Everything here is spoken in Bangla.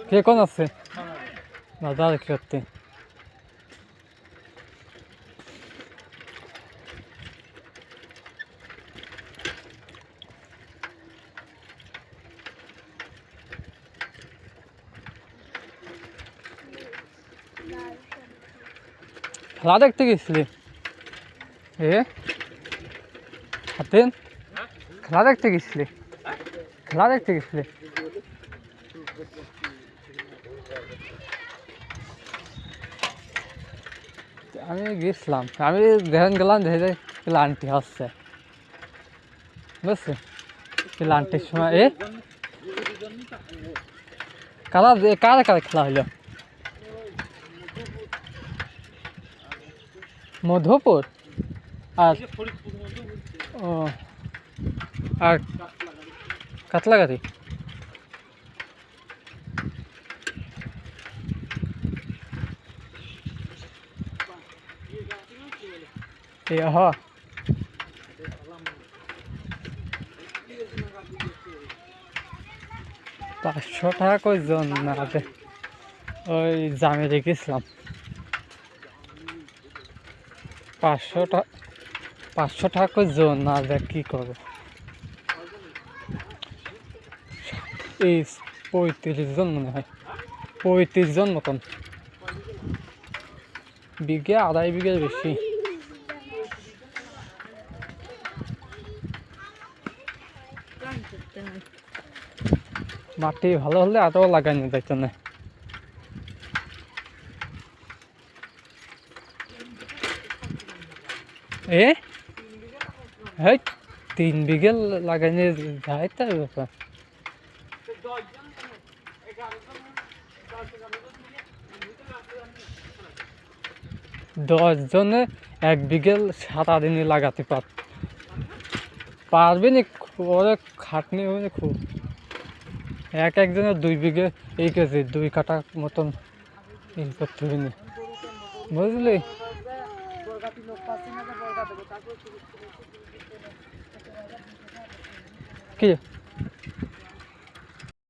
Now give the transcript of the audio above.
কে কোন আছে দাদা দেখতে করতে খেলা দেখতে গেছিলি এ হাতেন খেলা দেখতে গেছিলি খেলা দেখতে গেছিলি আমি গেছিলাম আমি দেখেন গেলাম দেখে লানটি হচ্ছে বুঝছি লানটির সময় এ কারা কারা কারা খেলা হইল মধুপুর আর ও আর কাতলাগাড়ি হ 500 টাকা করে জন না ওই জামে রেখেছিলাম 500 টাকা করে জন না দেখ কি করবো এই 35 জন মনে হয় 35 জন মতন বিঘে 2.5 বিঘের বেশি মাটি ভালো হলে আরো লাগানো যাইত না এ 3 বিঘে লাগানো যায় তার ব্যাপার 10 জনে 1 বিঘে সারাদিনই লাগাতে পারবে না ওরে খাটনি হবে খুব একজনের 2 বিঘে এই কেজি 2 কাঠা মতন এই করতে হবে না বুঝলি কি